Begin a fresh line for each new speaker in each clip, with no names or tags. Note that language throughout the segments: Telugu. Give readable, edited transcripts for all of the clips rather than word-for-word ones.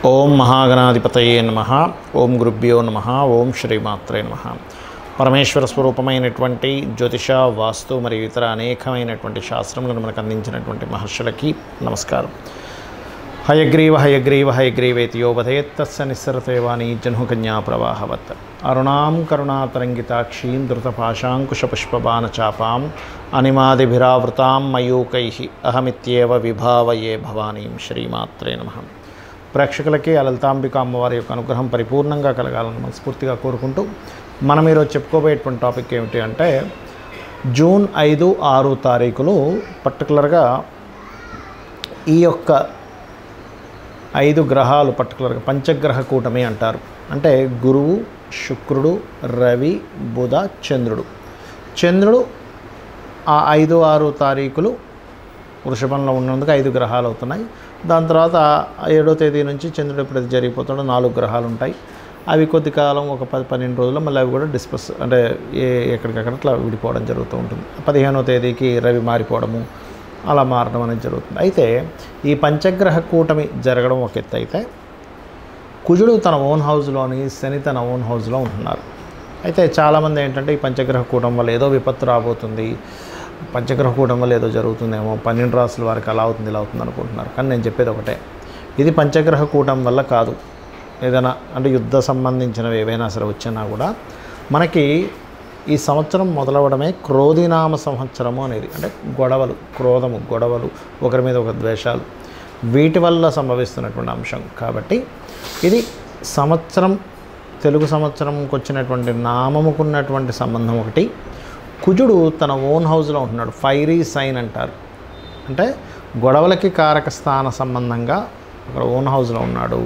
ఓం మహాగణాధిపతయే నమః. ఓం గురుభ్యో నమః. ఓం శ్రీమాత్రే నమః. పరమేశ్వర స్వరూపమైనటువంటి జ్యోతిష, వాస్తు మరియు ఇతర అనేకమైనటువంటి శాస్త్రములను మనకు అందించినటువంటి మహర్షులకి నమస్కారం. హయగ్రీవ హయగ్రీవ హయగ్రీవేతి యో వదేత్ తస్య నిస్సరతేవాణి జహ్నుకన్యా ప్రవాహవత్ అరుణాం కరుణాతరంగితాక్షీం ధృతపాశాంకుశపుష్పబాణచాపాం అనిమాదిభిరావృతాం మయూకైః అహమిత్యేవ విభావయే భవానీం. శ్రీమాత్రే నమః. ప్రేక్షకులకి ఆ లలితాంబిక అమ్మవారి యొక్క అనుగ్రహం పరిపూర్ణంగా కలగాలని మనస్ఫూర్తిగా కోరుకుంటూ మనం ఈరోజు చెప్పుకోబోయేటువంటి టాపిక్ ఏమిటి అంటే జూన్ 5, 6 తారీఖులు పర్టికులర్గా ఈ యొక్క 5 గ్రహాలు పర్టికులర్గా పంచగ్రహ కూటమి అంటారు. అంటే గురువు, శుక్రుడు, రవి, బుధ, చంద్రుడు. చంద్రుడు ఆ 5, 6 తారీఖులు వృషభంలో ఉన్నందుకు 5 గ్రహాలు అవుతున్నాయి. దాని తర్వాత 7వ తేదీ నుంచి చంద్రుడు ఎప్పుడైతే జరిగిపోతాడో 4 గ్రహాలు ఉంటాయి. అవి కొద్ది కాలం ఒక 10-12 రోజుల్లో మళ్ళీ అవి కూడా డిస్పస్ అంటే ఎక్కడికక్కడ అట్లా విడిపోవడం జరుగుతూ ఉంటుంది. 15వ తేదీకి రవి మారిపోవడము అలా మారడం అనేది జరుగుతుంది. అయితే ఈ పంచగ్రహ కూటమి జరగడం ఒక ఎత్తు అయితే కుజుడు తన ఓన్ హౌస్లోని, శని తన ఓన్ హౌస్లో ఉంటున్నారు. అయితే చాలామంది ఏంటంటే ఈ పంచగ్రహ కూటమి వల్ల ఏదో విపత్తు రాబోతుంది, పంచగ్రహ కూటమి వల్ల ఏదో జరుగుతుందేమో, 12 రాసుల వారికి అలా అవుతుంది ఇలా అవుతుంది అనుకుంటున్నారు. కానీ నేను చెప్పేది ఒకటే, ఇది పంచగ్రహ కూటమి వల్ల కాదు. ఏదైనా అంటే యుద్ధ సంబంధించినవి ఏవైనా సరే వచ్చినా కూడా మనకి ఈ సంవత్సరం మొదలవడమే క్రోధినామ సంవత్సరము అనేది, అంటే గొడవలు, క్రోధము, గొడవలు, ఒకరి మీద ఒక ద్వేషాలు, వీటి వల్ల సంభవిస్తున్నటువంటి అంశం. కాబట్టి ఇది సంవత్సరం, తెలుగు సంవత్సరంకి వచ్చినటువంటి నామముకున్నటువంటి సంబంధం ఒకటి. కుజుడు తన ఓన్ హౌస్లో ఉంటున్నాడు, ఫైరీ సైన్ అంటారు. అంటే గొడవలకి కారక స్థాన సంబంధంగా అక్కడ ఓన్ హౌస్లో ఉన్నాడు.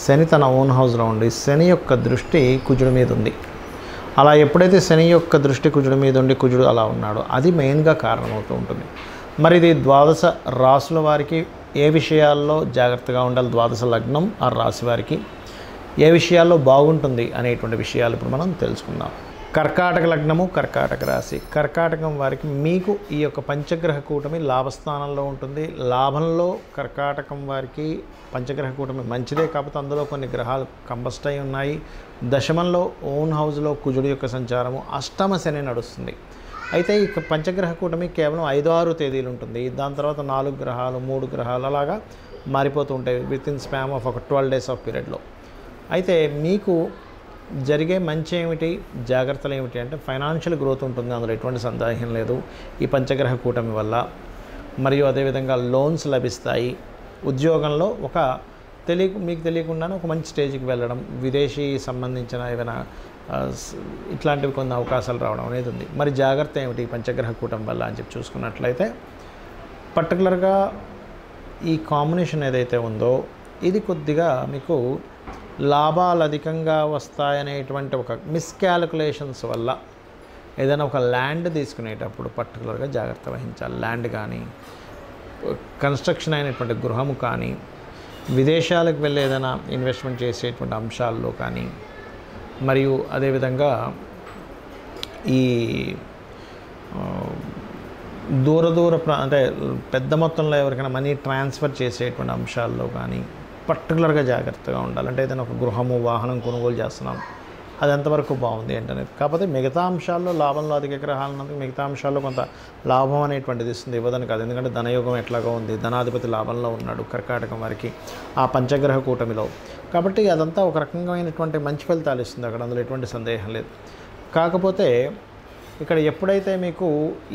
శని తన ఓన్ హౌస్లో ఉండి శని యొక్క దృష్టి కుజుడి మీద ఉంది. అలా ఎప్పుడైతే శని యొక్క దృష్టి కుజుడి మీద ఉండి కుజుడు అలా ఉన్నాడో అది మెయిన్గా కారణమవుతూ ఉంటుంది. మరి ఇది 12 రాసుల వారికి ఏ విషయాల్లో జాగ్రత్తగా ఉండాలి, 12 లగ్నం ఆ రాశి వారికి ఏ విషయాల్లో బాగుంటుంది అనేటువంటి విషయాలు ఇప్పుడు మనం తెలుసుకుందాం. కర్కాటక లగ్నము, కర్కాటక రాశి. కర్కాటకం వారికి మీకు ఈ యొక్క పంచగ్రహ కూటమి లాభస్థానంలో ఉంటుంది. లాభంలో కర్కాటకం వారికి పంచగ్రహ కూటమి మంచిదే, కాకపోతే అందులో కొన్ని గ్రహాలు కంబస్ట్ అయి ఉన్నాయి. దశమంలో ఓన్ హౌస్లో కుజుడు యొక్క సంచారము, అష్టమ శని నడుస్తుంది. అయితే ఈ పంచగ్రహ కూటమి కేవలం 5, 6 తేదీలు ఉంటుంది. దాని తర్వాత 4 గ్రహాలు, 3 గ్రహాలు అలాగా మారిపోతూ ఉంటాయి విత్ ఇన్ స్పామ్ ఆఫ్ ఒక 12 డేస్ ఆఫ్ పీరియడ్లో. అయితే మీకు జరిగే మంచి ఏమిటి, జాగ్రత్తలు ఏమిటి అంటే ఫైనాన్షియల్ గ్రోత్ ఉంటుంది, అందులో ఎటువంటి సందేహం లేదు ఈ పంచగ్రహ కూటమి వల్ల. మరియు అదేవిధంగా లోన్స్ లభిస్తాయి. ఉద్యోగంలో ఒక మీకు తెలియకుండానే ఒక మంచి స్టేజ్కి వెళ్ళడం, విదేశీ సంబంధించిన ఏమైనా ఇట్లాంటివి కొన్ని అవకాశాలు రావడం అనేది ఉంది. మరి జాగ్రత్త ఏమిటి ఈ పంచగ్రహ కూటమి వల్ల అని చెప్పి చూసుకున్నట్లయితే పర్టికులర్గా ఈ కాంబినేషన్ ఏదైతే ఉందో ఇది కొద్దిగా మీకు లాభాలు అధికంగా వస్తాయనేటువంటి ఒక మిస్కాలిక్యులేషన్స్ వల్ల ఏదైనా ఒక ల్యాండ్ తీసుకునేటప్పుడు పర్టికులర్గా జాగ్రత్త వహించాలి. ల్యాండ్ కానీ, కన్స్ట్రక్షన్ అయినటువంటి గృహము కానీ, విదేశాలకు వెళ్ళి ఏదైనా ఇన్వెస్ట్మెంట్ చేసేటువంటి అంశాల్లో కానీ, మరియు అదేవిధంగా ఈ అంటే పెద్ద మొత్తంలో ఎవరికైనా మనీ ట్రాన్స్ఫర్ చేసేటువంటి అంశాల్లో కానీ పర్టికులర్గా జాగ్రత్తగా ఉండాలి. అంటే ఏదైనా ఒక గృహము, వాహనం కొనుగోలు చేస్తున్నాం, అది ఎంతవరకు బాగుంది ఏంటనేది. కాకపోతే మిగతా అంశాల్లో లాభంలో అధిక గ్రహాలు ఉన్నందుకు మిగతా అంశాల్లో కొంత లాభం అనేటువంటిది ఇస్తుంది, ఇవ్వదని కాదు. ఎందుకంటే ధనయోగం ఎట్లాగా ఉంది, ధనాధిపతి లాభంలో ఉన్నాడు కర్కాటకం వారికి ఆ పంచగ్రహ కూటమిలో. కాబట్టి అదంతా ఒక రకమైనటువంటి మంచి ఫలితాలు ఇస్తుంది అక్కడ, అందులో ఎటువంటి సందేహం లేదు. కాకపోతే ఇక్కడ ఎప్పుడైతే మీకు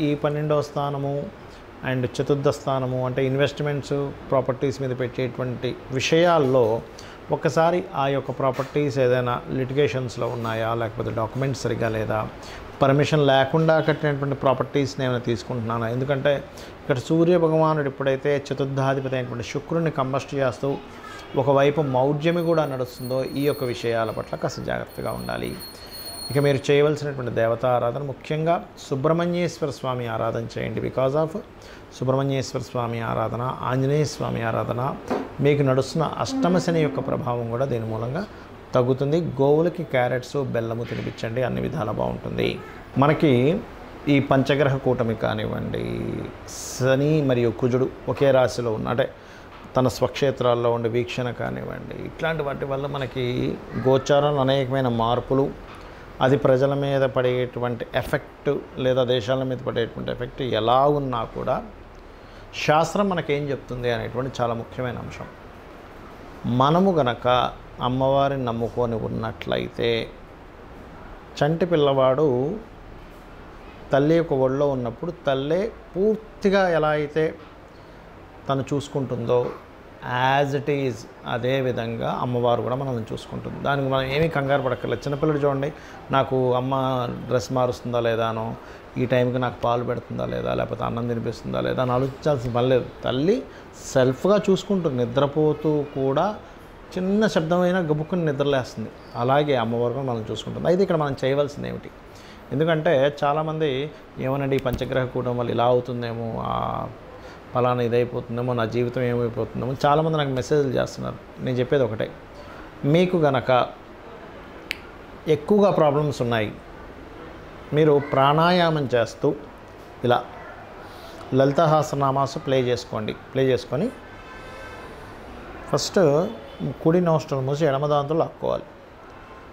ఈ 12వ స్థానము అండ్ చతుర్థ స్థానము అంటే ఇన్వెస్ట్మెంట్స్, ప్రాపర్టీస్ మీద పెట్టేటువంటి విషయాల్లో ఒక్కసారి ఆ యొక్క ప్రాపర్టీస్ ఏదైనా లిటిగేషన్స్లో ఉన్నాయా, లేకపోతే డాక్యుమెంట్స్ సరిగా లేదా, పర్మిషన్ లేకుండా కట్టినటువంటి ప్రాపర్టీస్ని ఏమైనా తీసుకుంటున్నానా. ఎందుకంటే ఇక్కడ సూర్య భగవానుడు ఎప్పుడైతే చతుర్థాధిపతి అయినటువంటి శుక్రుడిని కంబస్ట్ చేస్తూ ఒకవైపు మౌఢ్యమి కూడా నడుస్తుందో ఈ యొక్క విషయాల పట్ల కాస్త జాగ్రత్తగా ఉండాలి. ఇక మీరు చేయవలసినటువంటి దేవతా ఆరాధన ముఖ్యంగా సుబ్రహ్మణ్యేశ్వర స్వామి ఆరాధన చేయండి. బికాజ్ ఆఫ్ సుబ్రహ్మణ్యేశ్వర స్వామి ఆరాధన, ఆంజనేయ స్వామి ఆరాధన, మీకు నడుస్తున్న అష్టమ శని యొక్క ప్రభావం కూడా దీని మూలంగా తగ్గుతుంది. గోవులకి క్యారెట్స్, బెల్లము తినిపించండి, అన్ని విధాలా బాగుంటుంది. మనకి ఈ పంచగ్రహ కూటమి కానివ్వండి, శని మరియు కుజుడు ఒకే రాశిలో ఉన్న అంటే తన స్వక్షేత్రాల్లో ఉండే వీక్షణ కానివ్వండి, ఇట్లాంటి వాటి వల్ల మనకి గోచారంలో అనేకమైన మార్పులు, అది ప్రజల మీద పడేటువంటి ఎఫెక్ట్ లేదా దేశాల మీద పడేటువంటి ఎఫెక్ట్ ఎలా ఉన్నా కూడా శాస్త్రం మనకేం చెప్తుంది అనేటువంటి చాలా ముఖ్యమైన అంశం. మనము గనక అమ్మవారిని నమ్ముకొని ఉన్నట్లయితే చంటి పిల్లవాడు తల్లి యొక్క ఒళ్ళో ఉన్నప్పుడు తల్లే పూర్తిగా ఎలా అయితే తను చూసుకుంటుందో యాజ్ ఇట్ ఈజ్ అదే విధంగా అమ్మవారు కూడా మనల్ని చూసుకుంటుంది. దానికి మనం ఏమీ కంగారు పడక్కర్లేదు. చిన్నపిల్లడు చూడండి, నాకు అమ్మ డ్రెస్ మారుస్తుందా లేదానో, ఈ టైంకి నాకు పాలు పెడుతుందా లేదా, లేకపోతే అన్నం తినిపిస్తుందా లేదా అని ఆలోచించాల్సిన పని లేదు. తల్లి సెల్ఫ్గా చూసుకుంటుంది. నిద్రపోతూ కూడా చిన్న శబ్దమైనా గబుక్కుని నిద్రలేస్తుంది. అలాగే అమ్మవారు కూడా మనం చూసుకుంటుంది. అయితే ఇక్కడ మనం చేయవలసింది ఏమిటి? ఎందుకంటే చాలామంది ఏమనండి, ఈ పంచగ్రహ కూటం వల్ల ఇలా అవుతుందేమో, ఫలానా ఇదైపోతుందేమో, నా జీవితం ఏమైపోతుందేమో చాలామంది నాకు మెసేజ్లు చేస్తున్నారు. నేను చెప్పేది ఒకటే, మీకు గనక ఎక్కువగా ప్రాబ్లమ్స్ ఉన్నాయి, మీరు ప్రాణాయామం చేస్తూ ఇలా లలితాసహస్రనామాస్ ప్లే చేసుకొని ఫస్ట్ కుడి నోస్ట్రల్ మూసి ఎడమ దాంతో లాక్కోవాలి.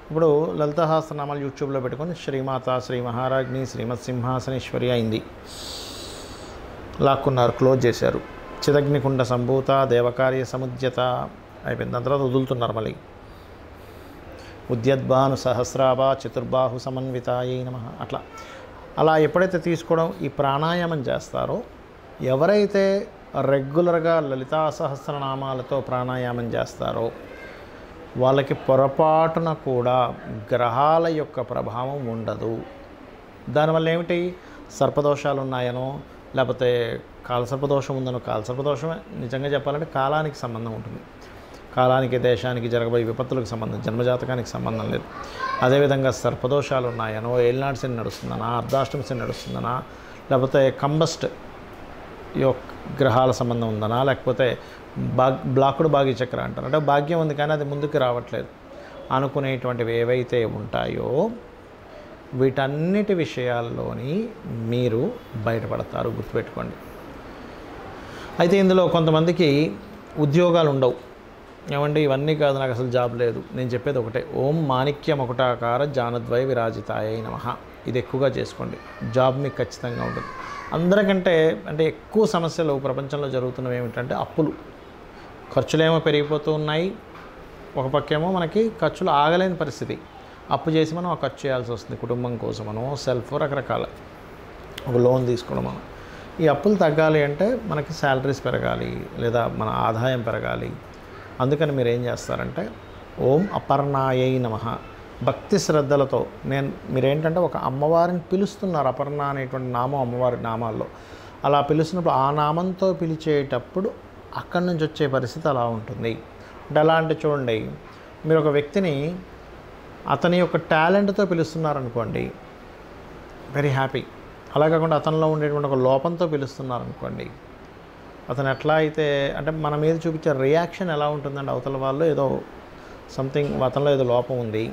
ఇప్పుడు లలితాసహస్రనామాలు యూట్యూబ్లో పెట్టుకొని శ్రీమాత, శ్రీ మహారాజ్ని, శ్రీమత్ సింహాసనేశ్వరి అయింది, లాక్కున్నారు, క్లోజ్ చేశారు. చిదగ్నికుండ సంభూత దేవకార్య సముద్యత అయిపోయింది. దాని తర్వాత వదులుతున్నారు మళ్ళీ. ఉద్యద్భాను సహస్రాభ చతుర్బాహు సమన్వితాయై నమః. అలా ఎప్పుడైతే తీసుకోవడం ఈ ప్రాణాయామం చేస్తారో, ఎవరైతే రెగ్యులర్గా లలితా సహస్రనామాలతో ప్రాణాయామం చేస్తారో వాళ్ళకి పొరపాటున కూడా గ్రహాల యొక్క ప్రభావం ఉండదు. దానివల్ల ఏమిటి, సర్పదోషాలు ఉన్నాయనో, లేకపోతే కాలసర్పదోషం ఉందనో, కాలసర్పదోషమే నిజంగా చెప్పాలంటే కాలానికి సంబంధం ఉంటుంది. కాలానికి, దేశానికి జరగబోయే విపత్తులకు సంబంధం, జన్మజాతకానికి సంబంధం లేదు. అదేవిధంగా సర్పదోషాలు ఉన్నాయనో, ఏలినాటి శని నడుస్తుందనా, అర్ధాష్టమి శని నడుస్తుందనా, లేకపోతే కంబస్ట్ యొక్క గ్రహాల సంబంధం ఉందనా, లేకపోతే బ్లాకుడు భాగ్య చక్ర అంటారు, అంటే భాగ్యం ఉంది కానీ అది ముందుకు రావట్లేదు అనుకునేటువంటివి ఏవైతే ఉంటాయో వీటన్నిటి విషయాల్లోని మీరు బయటపడతారు, గుర్తుపెట్టుకోండి. అయితే ఇందులో కొంతమందికి ఉద్యోగాలు ఉండవు. ఏమండి ఇవన్నీ కాదు, నాకు అసలు జాబ్ లేదు. నేను చెప్పేది ఒకటే, ఓం మాణిక్య మకుటాకార జానద్వయ విరాజితాయై నమః. ఇది ఎక్కువగా చేసుకోండి, జాబ్ మీకు ఖచ్చితంగా ఉంటుంది. అందరికంటే అంటే ఎక్కువ సమస్యలు ప్రపంచంలో జరుగుతున్నవి ఏమిటంటే అప్పులు, ఖర్చులేమో పెరిగిపోతూ ఉన్నాయి. ఒక పక్కేమో మనకి ఖర్చులు ఆగలేని పరిస్థితి, అప్పు చేసి మనం ఆ ఖర్చు చేయాల్సి వస్తుంది. కుటుంబం కోసమనో, సెల్ఫ్, రకరకాల ఒక లోన్ తీసుకోవడం. మనం ఈ అప్పులు తగ్గాలి అంటే మనకి శాలరీస్ పెరగాలి, లేదా మన ఆదాయం పెరగాలి. అందుకని మీరు ఏం చేస్తారంటే ఓం అపర్ణాయై నమః భక్తి శ్రద్ధలతో మీరేంటంటే ఒక అమ్మవారిని పిలుస్తున్నారు. అపర్ణ అనేటువంటి నామం అమ్మవారి నామాల్లో. అలా పిలుస్తున్నప్పుడు ఆ నామంతో పిలిచేటప్పుడు అక్కడి నుంచి వచ్చే పరిస్థితి అలా ఉంటుంది. అంటే ఎలా అంటే చూడండి, మీరు ఒక వ్యక్తిని అతని యొక్క టాలెంట్తో పిలుస్తున్నారనుకోండి, వెరీ హ్యాపీ. అలా కాకుండా అతనిలో ఉండేటువంటి ఒక లోపంతో పిలుస్తున్నారనుకోండి, అతను ఎట్లా అయితే అంటే మన మీద చూపించే రియాక్షన్ ఎలా ఉంటుందంటే అవతల వాళ్ళు ఏదో సంథింగ్ అతనిలో ఏదో లోపం ఉంది,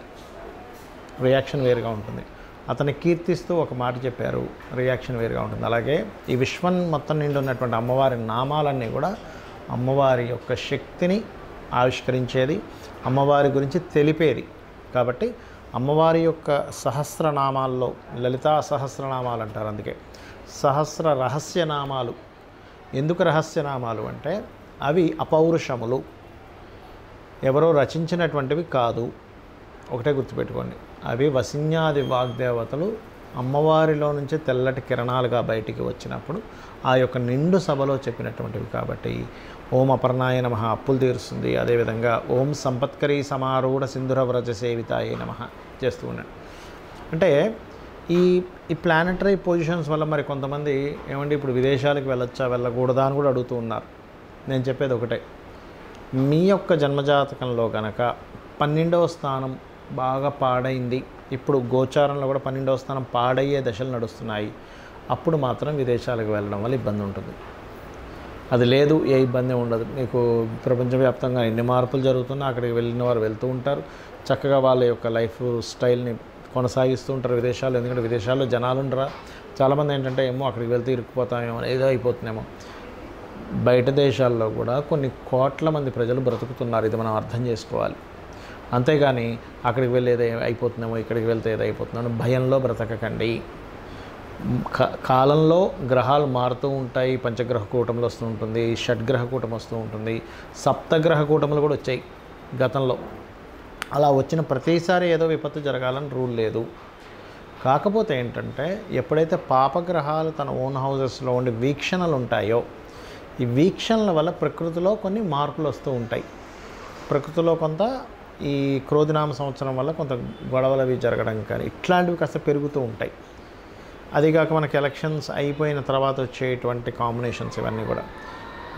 రియాక్షన్ వేరుగా ఉంటుంది. అతన్ని కీర్తిస్తూ ఒక మాట చెప్పారు, రియాక్షన్ వేరుగా ఉంటుంది. అలాగే ఈ విశ్వం మొత్తం నిండి ఉన్నటువంటి అమ్మవారి నామాలన్నీ కూడా అమ్మవారి యొక్క శక్తిని ఆవిష్కరించేది, అమ్మవారి గురించి తెలిపేది. కాబట్టి అమ్మవారి యొక్క సహస్రనామాల్లో లలితా సహస్రనామాలు అంటారు. అందుకే సహస్ర రహస్యనామాలు. ఎందుకు రహస్యనామాలు అంటే అవి అపౌరుషములు, ఎవరో రచించినటువంటివి కాదు. ఒకటే గుర్తుపెట్టుకోండి, అవి వసిన్యాది వాగ్దేవతలు అమ్మవారిలో నుంచి తెల్లటి కిరణాలుగా బయటికి వచ్చినప్పుడు ఆ యొక్క నిండు సభలో చెప్పినటువంటివి. కాబట్టి ఓం అపర్ణాయ నమః అప్పులు తీరుస్తుంది. అదేవిధంగా ఓం సంపత్కరీ సమారూఢ సింధుర వ్రజ సేవితాయ నమః చేస్తూ ఉన్నాడు. అంటే ఈ ప్లానటరీ పొజిషన్స్ వల్ల మరి కొంతమంది ఏమండి ఇప్పుడు విదేశాలకు వెళ్ళొచ్చా వెళ్ళకూడదా అని కూడా అడుగుతూ ఉన్నారు. నేను చెప్పేది ఒకటే, మీ యొక్క జన్మజాతకంలో కనుక 12వ స్థానం బాగా పాడైంది, ఇప్పుడు గోచారంలో కూడా 12వ స్థానం పాడయ్యే దశలు నడుస్తున్నాయి, అప్పుడు మాత్రం విదేశాలకు వెళ్ళడం వల్ల ఇబ్బంది ఉంటుంది. అది లేదు, ఏ ఇబ్బంది ఉండదు. మీకు ప్రపంచవ్యాప్తంగా ఎన్ని మార్పులు జరుగుతున్నా అక్కడికి వెళ్ళిన వారు వెళ్తూ ఉంటారు, చక్కగా వాళ్ళ యొక్క లైఫ్ స్టైల్ని కొనసాగిస్తూ ఉంటారు విదేశాల్లో. ఎందుకంటే విదేశాల్లో జనాలు ఉండరా, చాలామంది ఏంటంటే ఏమో అక్కడికి వెళ్తే ఇరుక్కుపోతామేమో, ఏదో అయిపోతుందేమో. బయట దేశాల్లో కూడా కొన్ని కోట్ల మంది ప్రజలు బ్రతుకుతున్నారు. ఇది మనం అర్థం చేసుకోవాలి. అంతేగాని అక్కడికి వెళ్ళి ఏదో అయిపోతుందేమో, ఇక్కడికి వెళ్తే ఏదో అయిపోతుందో భయంలో బ్రతకకండి. కాలంలో గ్రహాలు మారుతూ ఉంటాయి. పంచగ్రహ కూటములు వస్తూ ఉంటుంది, షడ్గ్రహ కూటమి వస్తూ ఉంటుంది, సప్తగ్రహ కూటములు కూడా వచ్చాయి గతంలో. అలా వచ్చిన ప్రతిసారి ఏదో విపత్తు జరగాలని రూల్ లేదు. కాకపోతే ఏంటంటే ఎప్పుడైతే పాపగ్రహాలు తన ఓన్ హౌజెస్లో ఉండి వీక్షణలు ఉంటాయో, ఈ వీక్షణల వల్ల ప్రకృతిలో కొన్ని మార్పులు వస్తూ ఉంటాయి. ప్రకృతిలో కొంత ఈ క్రోధినామ సంవత్సరం వల్ల కొంత గొడవలు అవి జరగడం కానీ ఇట్లాంటివి కాస్త పెరుగుతూ ఉంటాయి. అదిగాక మనకి ఎలక్షన్స్ అయిపోయిన తర్వాత వచ్చేటువంటి కాంబినేషన్స్ ఇవన్నీ కూడా.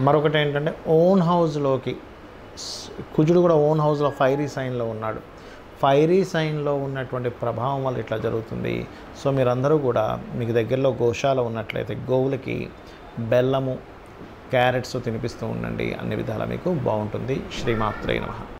మరొకటి ఏంటంటే ఓన్ హౌస్లోకి కుజుడు కూడా ఓన్ హౌస్లో ఫైరీ సైన్లో ఉన్నాడు. ఫైరీ సైన్లో ఉన్నటువంటి ప్రభావం వల్ల ఇట్లా జరుగుతుంది. సో మీరందరూ కూడా మీకు దగ్గరలో గోశాల ఉన్నట్లయితే గోవులకి బెల్లము, క్యారెట్స్ తినిపిస్తూ ఉండండి. అన్ని విధాలా మీకు బాగుంటుంది. శ్రీమాత్రే నమః.